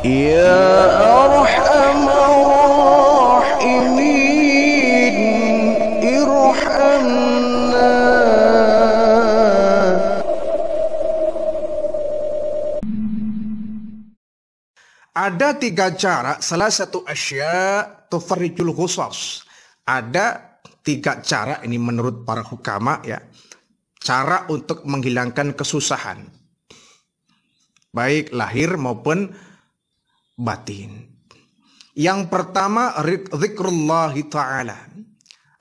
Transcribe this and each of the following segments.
Ya Arhamar Rahimin, irhamna. Ada 3 cara, salah satu asya tufarrijul ghusas. Ada 3 cara ini menurut para hukama ya. Cara untuk menghilangkan kesusahan. Baik lahir maupun batin. Yang pertama zikrullahi ta'ala.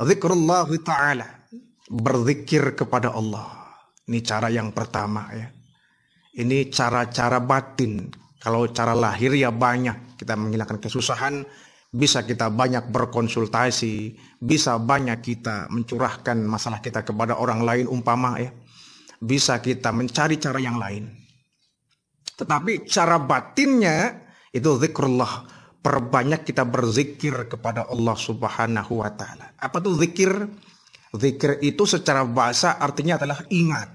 Zikrullahi ta'ala. Berzikir kepada Allah. Ini cara yang pertama ya. Ini cara-cara batin. Kalau cara lahir ya banyak. Kita menghilangkan kesusahan. Bisa kita banyak berkonsultasi. Bisa banyak kita mencurahkan masalah kita kepada orang lain umpama ya. Bisa kita mencari cara yang lain. Tetapi cara batinnya itu zikrullah. Perbanyak kita berzikir kepada Allah Subhanahu wa ta'ala. Apa tuh zikir? Zikir itu secara bahasa artinya adalah ingat.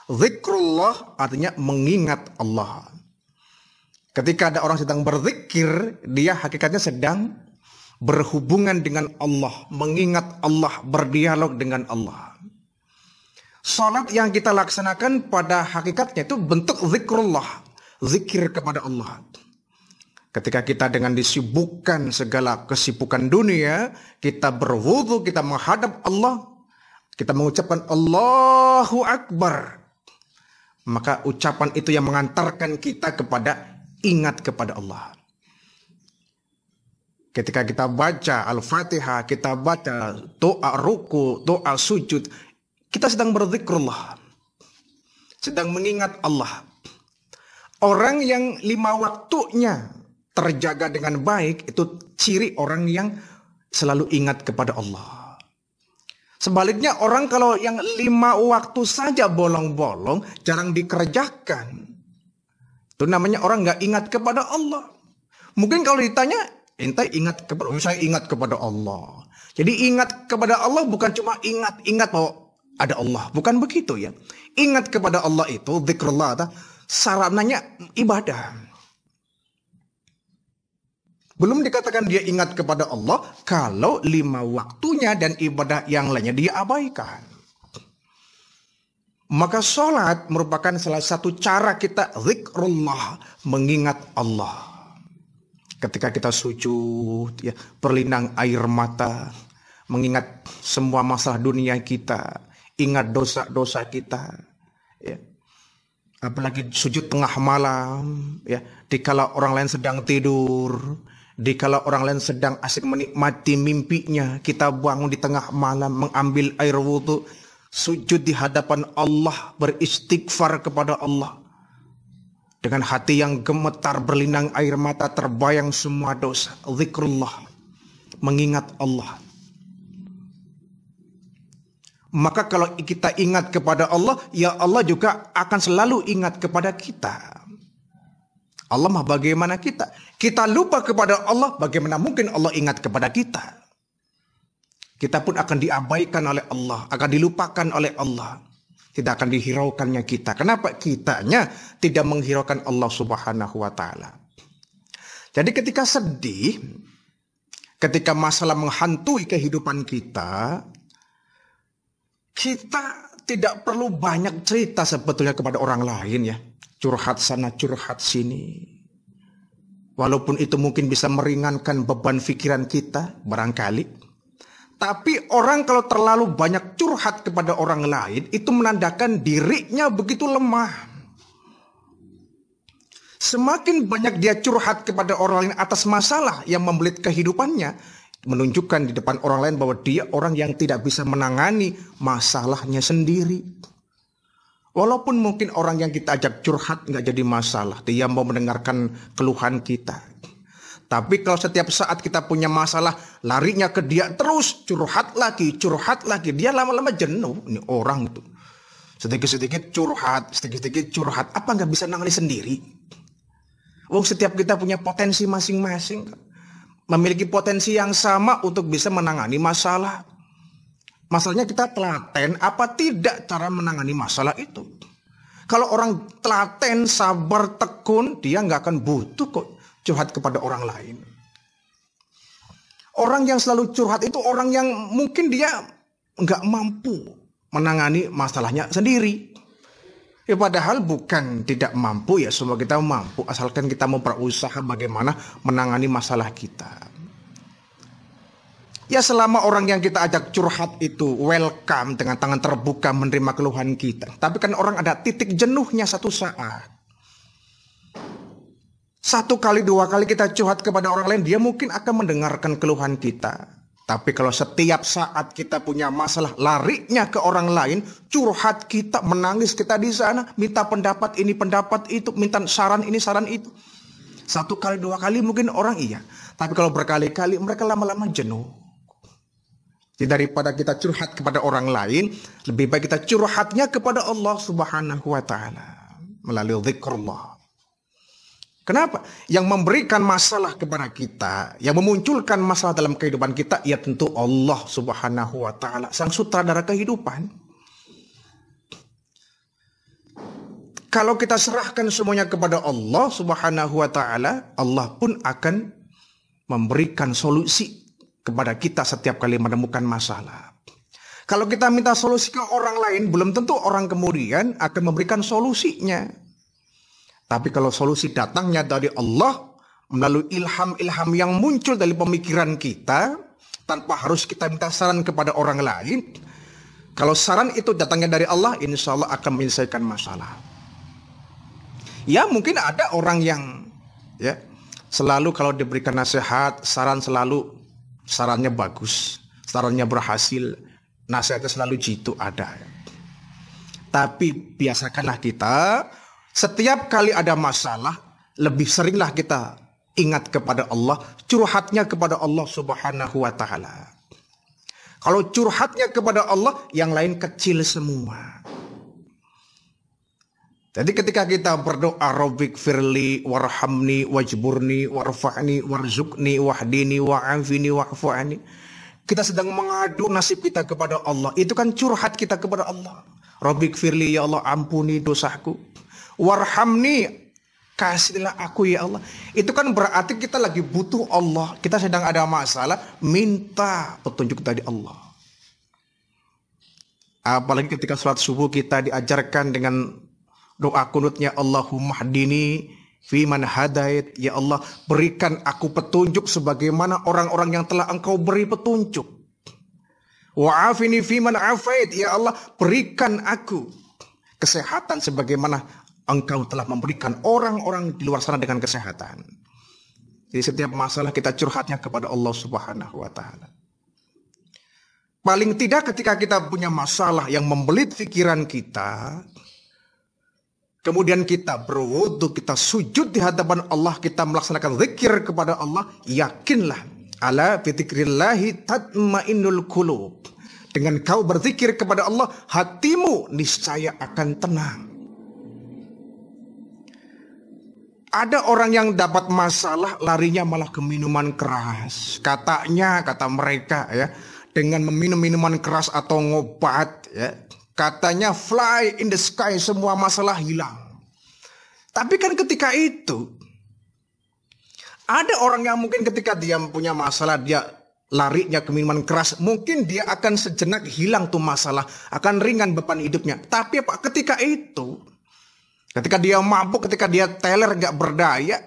Zikrullah artinya mengingat Allah. Ketika ada orang sedang berzikir, dia hakikatnya sedang berhubungan dengan Allah, mengingat Allah, berdialog dengan Allah. Salat yang kita laksanakan pada hakikatnya itu bentuk zikrullah, zikir kepada Allah. Ketika kita dengan disibukkan segala kesibukan dunia, kita berwudu, kita menghadap Allah, kita mengucapkan Allahu Akbar. Maka ucapan itu yang mengantarkan kita kepada ingat kepada Allah. Ketika kita baca Al-Fatihah, kita baca doa ruku, doa sujud, kita sedang berzikrullah, sedang mengingat Allah. Orang yang 5 waktunya terjaga dengan baik, itu ciri orang yang selalu ingat kepada Allah. Sebaliknya orang kalau yang 5 waktu saja bolong-bolong, jarang dikerjakan, itu namanya orang nggak ingat kepada Allah. Mungkin kalau ditanya, ente ingat kepada Allah, saya ingat kepada Allah. Jadi ingat kepada Allah bukan cuma ingat bahwa ada Allah. Bukan begitu ya. Ingat kepada Allah itu, zikrullah, sarananya ibadah. Belum dikatakan dia ingat kepada Allah kalau 5 waktunya dan ibadah yang lainnya dia abaikan. Maka sholat merupakan salah satu cara kita zikrullah, mengingat Allah. Ketika kita sujud, ya, berlinang air mata, mengingat semua masalah dunia kita, ingat dosa-dosa kita. Ya. Apalagi sujud tengah malam, ya, dikala orang lain sedang tidur, dikala orang lain sedang asik menikmati mimpinya, kita bangun di tengah malam, mengambil air wudhu, sujud di hadapan Allah, beristighfar kepada Allah. Dengan hati yang gemetar, berlinang air mata, terbayang semua dosa. Zikrullah, mengingat Allah. Maka kalau kita ingat kepada Allah, ya Allah juga akan selalu ingat kepada kita. Allah mah bagaimana kita? Kita lupa kepada Allah, bagaimana mungkin Allah ingat kepada kita? Kita pun akan diabaikan oleh Allah, akan dilupakan oleh Allah. Tidak akan dihiraukannya kita. Kenapa? Kitanya tidak menghiraukan Allah Subhanahu wa ta'ala. Jadi ketika sedih, ketika masalah menghantui kehidupan kita, kita tidak perlu banyak cerita sebetulnya kepada orang lain ya. Curhat sana, curhat sini. Walaupun itu mungkin bisa meringankan beban pikiran kita, barangkali. Tapi orang kalau terlalu banyak curhat kepada orang lain, itu menandakan dirinya begitu lemah. Semakin banyak dia curhat kepada orang lain atas masalah yang membelit kehidupannya, menunjukkan di depan orang lain bahwa dia orang yang tidak bisa menangani masalahnya sendiri. Walaupun mungkin orang yang kita ajak curhat nggak jadi masalah, dia mau mendengarkan keluhan kita. Tapi kalau setiap saat kita punya masalah, larinya ke dia terus, curhat lagi, dia lama-lama jenuh. Ini orang itu sedikit-sedikit curhat, apa nggak bisa nangani sendiri? Wong setiap kita punya potensi masing-masing, memiliki potensi yang sama untuk bisa menangani masalah. Masalahnya kita telaten apa tidak cara menangani masalah itu. Kalau orang telaten, sabar, tekun, dia nggak akan butuh kok curhat kepada orang lain. Orang yang selalu curhat itu orang yang mungkin dia nggak mampu menangani masalahnya sendiri. Ya padahal bukan tidak mampu, ya semua kita mampu, asalkan kita mau berusaha bagaimana menangani masalah kita. Ya selama orang yang kita ajak curhat itu welcome dengan tangan terbuka menerima keluhan kita. Tapi kan orang ada titik jenuhnya satu saat. 1 kali 2 kali kita curhat kepada orang lain, dia mungkin akan mendengarkan keluhan kita. Tapi kalau setiap saat kita punya masalah, larinya ke orang lain, curhat kita, menangis kita di sana, minta pendapat ini, pendapat itu, minta saran ini, saran itu. 1 kali 2 kali mungkin orang iya. Tapi kalau berkali-kali mereka lama-lama jenuh. Jadi daripada kita curhat kepada orang lain, lebih baik kita curhatnya kepada Allah Subhanahu wa taala melalui zikrullah. Kenapa? Yang memberikan masalah kepada kita, yang memunculkan masalah dalam kehidupan kita, ya tentu Allah Subhanahu wa taala, sang sutradara kehidupan. Kalau kita serahkan semuanya kepada Allah Subhanahu wa taala, Allah pun akan memberikan solusi kepada kita setiap kali menemukan masalah. Kalau kita minta solusi ke orang lain, belum tentu orang kemudian akan memberikan solusinya. Tapi kalau solusi datangnya dari Allah melalui ilham-ilham yang muncul dari pemikiran kita, tanpa harus kita minta saran kepada orang lain, kalau saran itu datangnya dari Allah, insya Allah akan menyelesaikan masalah. Ya mungkin ada orang yang ya selalu kalau diberikan nasihat, sarannya bagus, sarannya berhasil, nasihatnya selalu jitu ada. Tapi biasakanlah kita setiap kali ada masalah, lebih seringlah kita ingat kepada Allah, curhatnya kepada Allah Subhanahu wa taala. Kalau curhatnya kepada Allah, yang lain kecil semua. Jadi ketika kita berdoa Rabbik firli warhamni wajburni warfa'ni warzukni wahdini wa'afini wa'fu'ani, kita sedang mengadu nasib kita kepada Allah. Itu kan curhat kita kepada Allah. Rabbik firli, ya Allah ampuni dosaku. Warhamni, kasihlah aku ya Allah. Itu kan berarti kita lagi butuh Allah. Kita sedang ada masalah, minta petunjuk dari Allah. Apalagi ketika sholat subuh kita diajarkan dengan doa kunutnya, Allahumma hdini fi man hadait, ya Allah berikan aku petunjuk sebagaimana orang-orang yang telah engkau beri petunjuk. Wa'afini fi man afait, ya Allah berikan aku kesehatan sebagaimana engkau telah memberikan orang-orang di luar sana dengan kesehatan. Jadi setiap masalah kita curhatnya kepada Allah Subhanahu wa taala. Paling tidak ketika kita punya masalah yang membelit pikiran kita, kemudian kita berwudu, kita sujud di hadapan Allah, kita melaksanakan zikir kepada Allah, yakinlah ala bi dzikrillahi tatmainnul qulub. Dengan kau berzikir kepada Allah, hatimu niscaya akan tenang. Ada orang yang dapat masalah larinya malah ke minuman keras. Kata mereka ya, dengan meminum minuman keras atau ngobat ya, katanya fly in the sky, semua masalah hilang. Tapi kan ketika itu ada orang yang mungkin ketika dia punya masalah, dia larinya ke minuman keras, mungkin dia akan sejenak hilang tuh masalah, akan ringan beban hidupnya. Tapi apa ketika itu, ketika dia mabuk, ketika dia teler gak berdaya,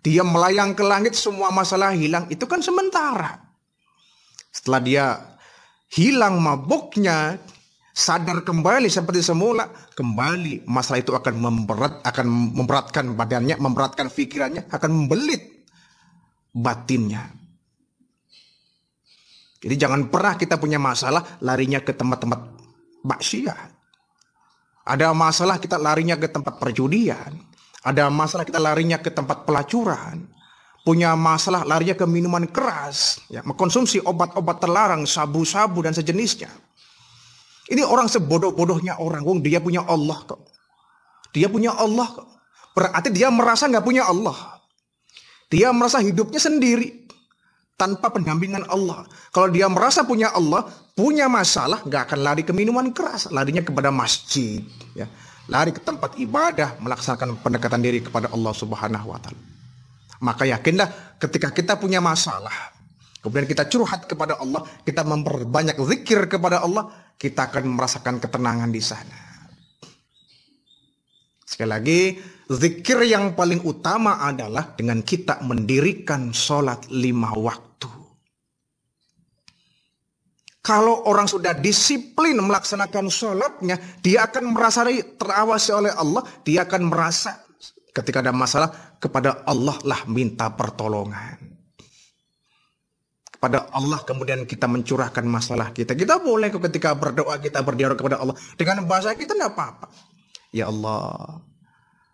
dia melayang ke langit, semua masalah hilang, itu kan sementara. Setelah dia hilang mabuknya, sadar kembali seperti semula, kembali masalah itu akan memberatkan badannya, memberatkan pikirannya, akan membelit batinnya. Jadi jangan pernah kita punya masalah larinya ke tempat-tempat maksiat. Ada masalah kita larinya ke tempat perjudian, ada masalah kita larinya ke tempat pelacuran, punya masalah larinya ke minuman keras, ya, mengkonsumsi obat-obat terlarang, sabu-sabu dan sejenisnya. Ini orang sebodoh-bodohnya orang, dia punya Allah kok. Dia punya Allah kok. Berarti dia merasa nggak punya Allah. Dia merasa hidupnya sendiri tanpa pendampingan Allah. Kalau dia merasa punya Allah, punya masalah, nggak akan lari ke minuman keras, larinya kepada masjid, ya. lari ke tempat ibadah, melaksanakan pendekatan diri kepada Allah Subhanahu wa taala. Maka yakinlah ketika kita punya masalah, kemudian kita curhat kepada Allah, kita memperbanyak zikir kepada Allah, kita akan merasakan ketenangan di sana. Sekali lagi, zikir yang paling utama adalah dengan kita mendirikan sholat 5 waktu. Kalau orang sudah disiplin melaksanakan sholatnya, dia akan merasa terawasi oleh Allah. Dia akan merasa ketika ada masalah, kepada Allah lah minta pertolongan. Kepada Allah kemudian kita mencurahkan masalah kita. Kita boleh ketika berdoa, kita berdialog kepada Allah. Dengan bahasa kita tidak apa-apa. Ya Allah,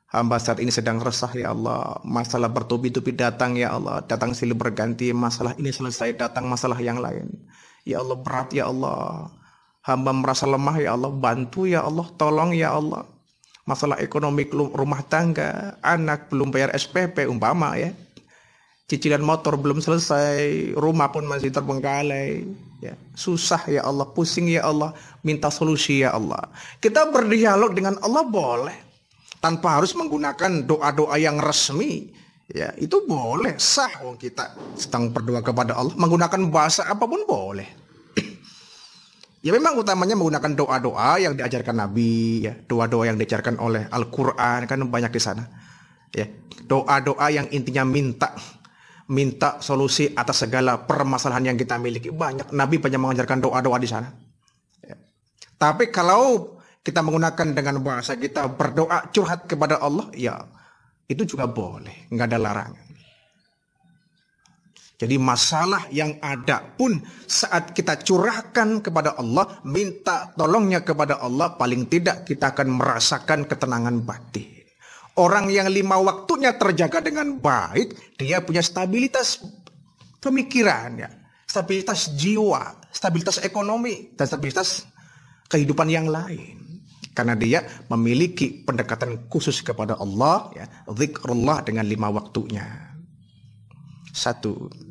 hamba saat ini sedang resah ya Allah. Masalah bertubi-tubi datang ya Allah. Datang silih berganti, masalah ini selesai, datang masalah yang lain. Ya Allah, berat ya Allah. Hamba merasa lemah ya Allah. Bantu ya Allah, tolong ya Allah. Masalah ekonomi rumah tangga, anak belum bayar SPP umpama ya. Cicilan motor belum selesai, rumah pun masih terbengkalai. Ya, susah ya Allah, pusing ya Allah, minta solusi ya Allah. Kita berdialog dengan Allah boleh, tanpa harus menggunakan doa-doa yang resmi. Ya, itu boleh, sah. Kita sedang berdoa kepada Allah, menggunakan bahasa apapun boleh. Ya memang utamanya menggunakan doa-doa yang diajarkan Nabi, ya, doa-doa yang diajarkan oleh Al-Quran, kan banyak di sana. Ya, doa-doa yang intinya minta solusi atas segala permasalahan yang kita miliki. Banyak, Nabi banyak mengajarkan doa-doa di sana. Ya. Tapi kalau kita menggunakan dengan bahasa kita berdoa curhat kepada Allah, ya itu juga boleh, nggak ada larangan. Jadi masalah yang ada pun saat kita curahkan kepada Allah, minta tolongnya kepada Allah, paling tidak kita akan merasakan ketenangan batin. Orang yang 5 waktunya terjaga dengan baik, dia punya stabilitas pemikiran, ya, stabilitas jiwa, stabilitas ekonomi, dan stabilitas kehidupan yang lain. Karena dia memiliki pendekatan khusus kepada Allah, ya, zikrullah dengan 5 waktunya. 1.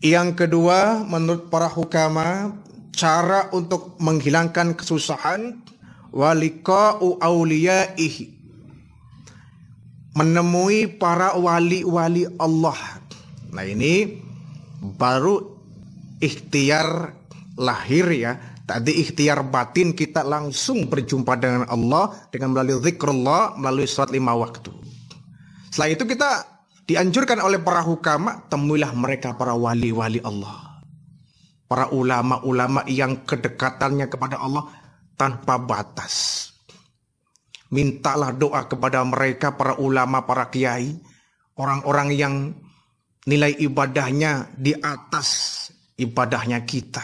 Yang kedua, menurut para hukama, cara untuk menghilangkan kesusahan, waliqa'u auliyaihi, menemui para wali-wali Allah. Nah ini baru ikhtiar lahir ya. Tadi ikhtiar batin kita langsung berjumpa dengan Allah dengan melalui zikrullah, melalui sholat 5 waktu. Setelah itu kita dianjurkan oleh para hukama, temuilah mereka para wali-wali Allah. Para ulama-ulama yang kedekatannya kepada Allah tanpa batas. Mintalah doa kepada mereka, para ulama, para kiai. Orang-orang yang nilai ibadahnya di atas ibadahnya kita.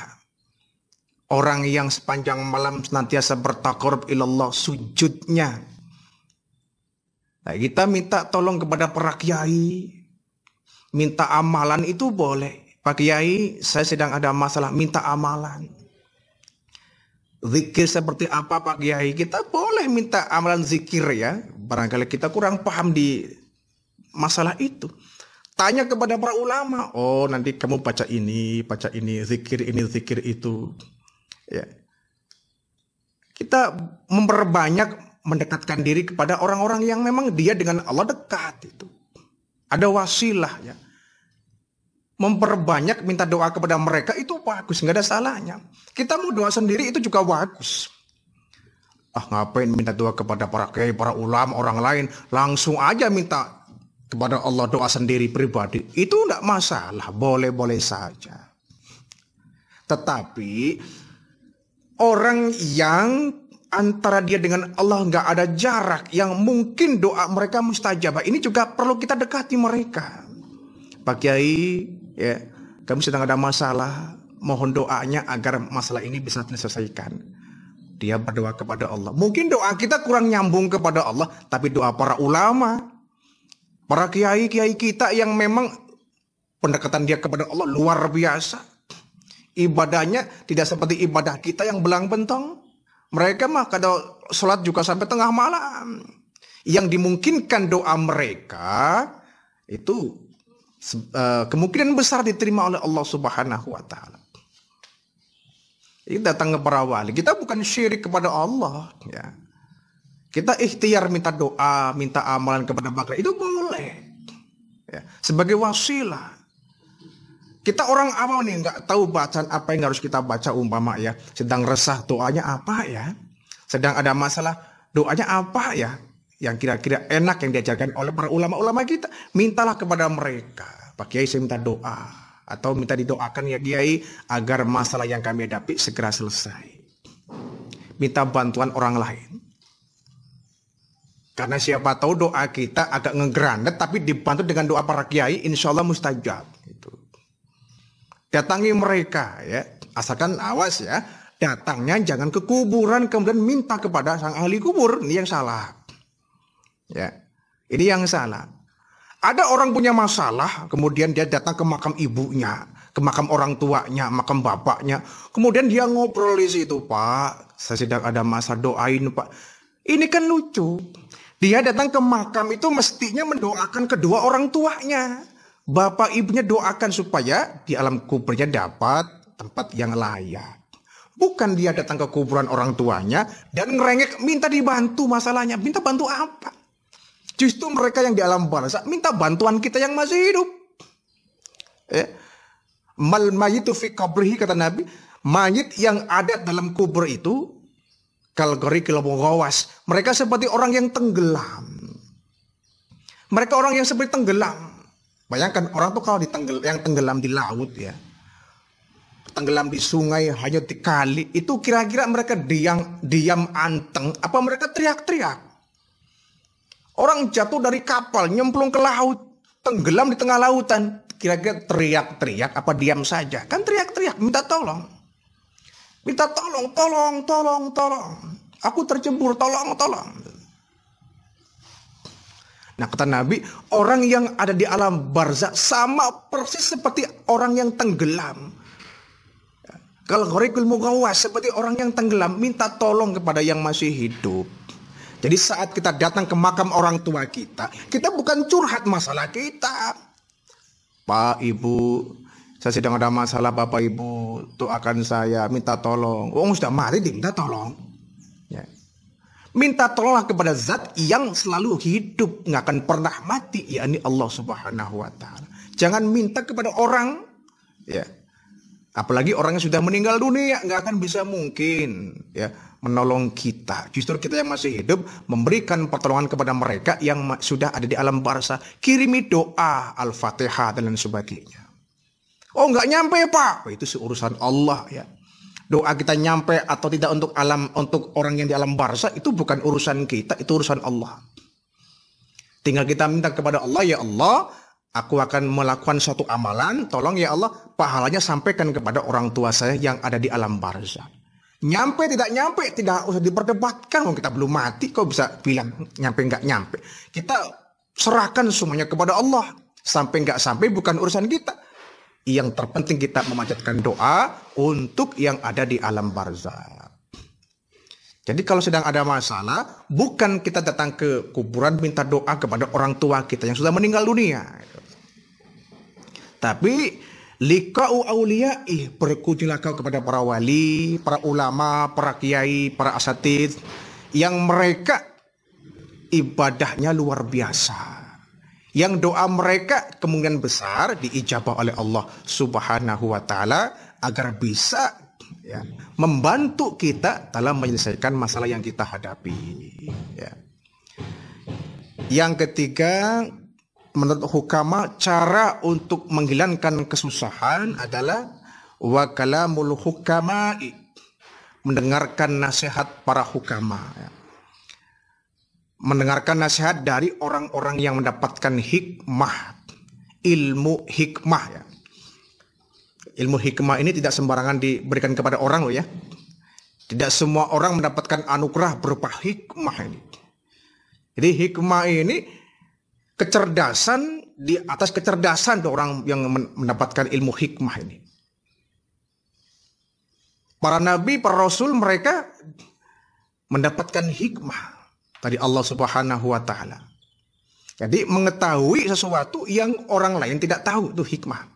Orang yang sepanjang malam senantiasa bertaqarrub ilallah sujudnya. Nah, kita minta tolong kepada para kiai. Minta amalan itu boleh. Pak Kiai, saya sedang ada masalah, minta amalan. Zikir seperti apa Pak Kiai? Kita boleh minta amalan zikir ya. Barangkali kita kurang paham di masalah itu. Tanya kepada para ulama. Oh, nanti kamu baca ini, zikir ini, zikir itu. Ya. Kita memperbanyak mendekatkan diri kepada orang-orang yang memang dia dengan Allah dekat itu. Ada wasilah ya. Memperbanyak minta doa kepada mereka itu bagus, nggak ada salahnya. Kita mau doa sendiri itu juga bagus. Ah, ngapain minta doa kepada para kiai, para ulama, orang lain, langsung aja minta kepada Allah doa sendiri pribadi. Itu enggak masalah, boleh-boleh saja. Tetapi orang yang antara dia dengan Allah nggak ada jarak, yang mungkin doa mereka mustajabah, ini juga perlu kita dekati mereka. Pak Kiai, ya, kami sedang ada masalah, mohon doanya agar masalah ini bisa diselesaikan. Dia berdoa kepada Allah. Mungkin doa kita kurang nyambung kepada Allah, tapi doa para ulama, para kiai-kiai kita yang memang pendekatan dia kepada Allah luar biasa. Ibadahnya tidak seperti ibadah kita yang belang bentong. Mereka mah kalau sholat juga sampai tengah malam. Yang dimungkinkan doa mereka itu kemungkinan besar diterima oleh Allah Subhanahu wa taala. Ini datang ke para wali. Kita bukan syirik kepada Allah ya. Kita ikhtiar minta doa, minta amalan kepada bakal itu boleh. Ya, sebagai wasilah. Kita orang awam nih nggak tahu bacaan apa yang harus kita baca umpama ya. Sedang resah doanya apa ya? Sedang ada masalah doanya apa ya? Yang kira-kira enak yang diajarkan oleh para ulama-ulama kita. Mintalah kepada mereka. Pak Kiai saya minta doa. Atau minta didoakan ya Kiai agar masalah yang kami hadapi segera selesai. Minta bantuan orang lain. Karena siapa tahu doa kita agak ngegerandet tapi dibantu dengan doa para kiai insya Allah mustajab. Gitu. Datangi mereka ya. Asalkan awas ya. Datangnya jangan ke kuburan kemudian minta kepada sang ahli kubur. Ini yang salah. Ya, ini yang salah. Ada orang punya masalah, kemudian dia datang ke makam ibunya, ke makam orang tuanya, makam bapaknya. Kemudian dia ngobrol di situ, Pak. Saya sedang ada masalah, doain, Pak. Ini kan lucu. Dia datang ke makam itu mestinya mendoakan kedua orang tuanya. Bapak ibunya doakan supaya di alam kuburnya dapat tempat yang layak. Bukan dia datang ke kuburan orang tuanya dan ngerengek minta dibantu masalahnya. Minta bantu apa? Justru mereka yang di alam barzakh minta bantuan kita yang masih hidup. Mal mayitu fi qabrihi kata Nabi, mayit yang ada dalam kubur itu kalgori kilabughawas. Mereka seperti orang yang tenggelam. Mereka orang yang seperti tenggelam. Bayangkan orang tuh kalau yang tenggelam di laut ya. Tenggelam di sungai, hanyut di kali, itu kira-kira mereka diam anteng apa mereka teriak-teriak? Orang jatuh dari kapal, nyemplung ke laut, tenggelam di tengah lautan. Kira-kira teriak-teriak apa diam saja? Kan teriak-teriak, minta tolong. Minta tolong, tolong. Aku tercebur, tolong. Nah kata Nabi, orang yang ada di alam barzakh sama persis seperti orang yang tenggelam. Kalau ghariqul mughawas, seperti orang yang tenggelam, minta tolong kepada yang masih hidup. Jadi saat kita datang ke makam orang tua kita bukan curhat masalah kita. Pak, Ibu, saya sedang ada masalah, Bapak Ibu, doakan saya, minta tolong. Oh, sudah mati, minta tolong. Ya. Minta tolonglah kepada zat yang selalu hidup, nggak akan pernah mati, yakni Allah Subhanahu wa Ta'ala. Jangan minta kepada orang, ya. Apalagi orang yang sudah meninggal dunia, nggak akan bisa mungkin ya menolong kita. Justru kita yang masih hidup memberikan pertolongan kepada mereka yang sudah ada di alam barzakh. Kirimi doa, Al-Fatihah dan lain sebagainya. Oh nggak nyampe Pak, itu urusan Allah ya. Doa kita nyampe atau tidak untuk orang yang di alam barzakh itu bukan urusan kita, itu urusan Allah. Tinggal kita minta kepada Allah, ya Allah, aku akan melakukan suatu amalan, tolong ya Allah, pahalanya sampaikan kepada orang tua saya yang ada di alam barzakh. Nyampe tidak nyampe, tidak usah diperdebatkan. Kalau kita belum mati, kok bisa bilang nyampe nggak nyampe? Kita serahkan semuanya kepada Allah. Sampai nggak sampai bukan urusan kita. Yang terpenting kita memanjatkan doa untuk yang ada di alam barzakh. Jadi kalau sedang ada masalah, bukan kita datang ke kuburan minta doa kepada orang tua kita yang sudah meninggal dunia. Tapi liqa'u awliya'i, berkunjunglah kau kepada para wali, para ulama, para kiai, para asatidz yang mereka ibadahnya luar biasa. Yang doa mereka kemungkinan besar diijabah oleh Allah Subhanahu wa Ta'ala agar bisa ya, membantu kita dalam menyelesaikan masalah yang kita hadapi. Ya. Yang ketiga, menurut hukama, cara untuk menghilangkan kesusahan adalah wa kalamul hukama'i, mendengarkan nasihat para hukama. Ya. Mendengarkan nasihat dari orang-orang yang mendapatkan hikmah, ilmu hikmah ya. Ilmu hikmah ini tidak sembarangan diberikan kepada orang loh ya. Tidak semua orang mendapatkan anugerah berupa hikmah ini. Jadi hikmah ini kecerdasan di atas kecerdasan orang yang mendapatkan ilmu hikmah ini. Para nabi, para rasul mereka mendapatkan hikmah dari Allah Subhanahu wa Ta'ala. Jadi mengetahui sesuatu yang orang lain tidak tahu, itu hikmah.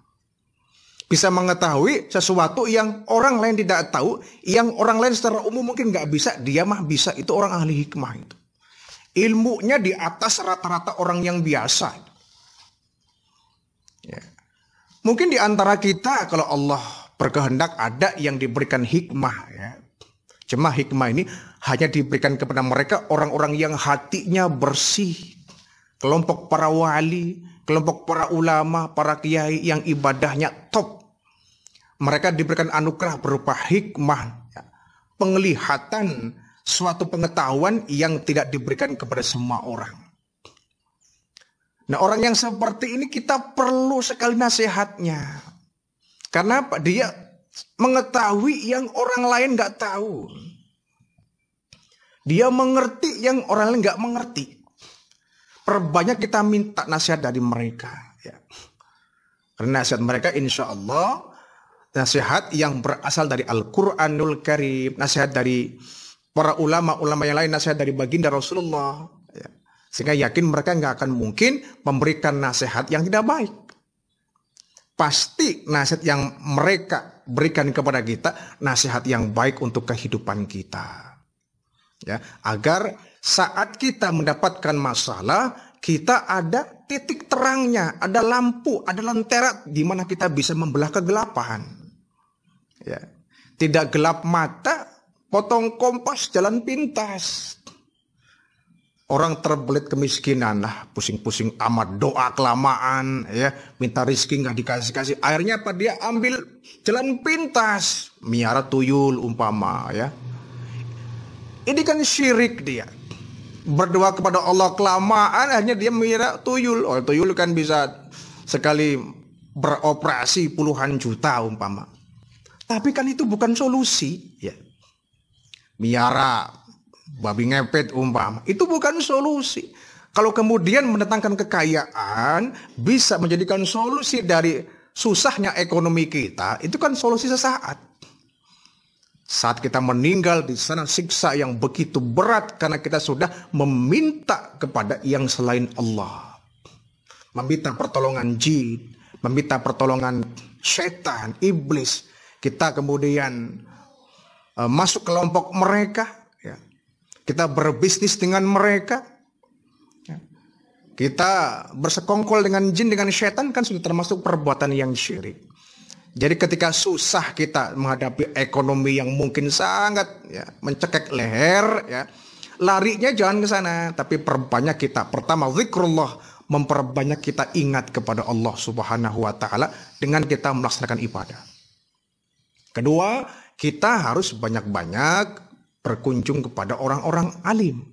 Bisa mengetahui sesuatu yang orang lain tidak tahu, yang orang lain secara umum mungkin nggak bisa, dia mah bisa, itu orang ahli hikmah itu. ilmunya di atas rata-rata orang yang biasa. Ya. Mungkin di antara kita kalau Allah berkehendak ada yang diberikan hikmah, ya. Cuma hikmah ini hanya diberikan kepada mereka orang-orang yang hatinya bersih. Kelompok para wali, kelompok para ulama, para kiai yang ibadahnya top. Mereka diberikan anugerah berupa hikmah, ya. Penglihatan, suatu pengetahuan yang tidak diberikan kepada semua orang. Nah, orang yang seperti ini kita perlu sekali nasihatnya. Karena apa? Dia mengetahui yang orang lain nggak tahu. Dia mengerti yang orang lain nggak mengerti. Perbanyak kita minta nasihat dari mereka. Ya. Karena nasihat mereka insya Allah nasihat yang berasal dari Al-Quranul Karim, nasihat dari para ulama-ulama yang lain, nasihat dari baginda Rasulullah. Ya. Sehingga yakin mereka nggak akan mungkin memberikan nasihat yang tidak baik. Pasti nasihat yang mereka berikan kepada kita nasihat yang baik untuk kehidupan kita, ya, agar saat kita mendapatkan masalah kita ada titik terangnya, ada lampu, ada lentera di mana kita bisa membelah kegelapan, ya. Tidak gelap mata, potong kompas, jalan pintas. Orang terbelit kemiskinan lah, pusing-pusing amat, doa kelamaan, ya, minta rezeki nggak dikasih-kasih. Akhirnya apa, dia ambil jalan pintas, miara tuyul umpama, ya. Ini kan syirik dia. Berdoa kepada Allah kelamaan, akhirnya dia miara tuyul. Oh, tuyul kan bisa sekali beroperasi puluhan juta umpama. Tapi kan itu bukan solusi, ya. Miara babi ngepet umpama, itu bukan solusi. Kalau kemudian mendatangkan kekayaan bisa menjadikan solusi dari susahnya ekonomi kita, itu kan solusi sesaat. Saat kita meninggal di sana siksa yang begitu berat karena kita sudah meminta kepada yang selain Allah. Meminta pertolongan jin, meminta pertolongan setan, iblis. Kita kemudian masuk kelompok mereka. Kita berbisnis dengan mereka, kita bersekongkol dengan jin, dengan setan, kan sudah termasuk perbuatan yang syirik. Jadi ketika susah kita menghadapi ekonomi yang mungkin sangat, ya, mencekik leher, ya, larinya jangan ke sana, tapi perbanyak kita. Pertama, zikrullah, memperbanyak kita ingat kepada Allah Subhanahu wa Ta'ala dengan kita melaksanakan ibadah. Kedua, kita harus banyak-banyak berkunjung kepada orang-orang alim.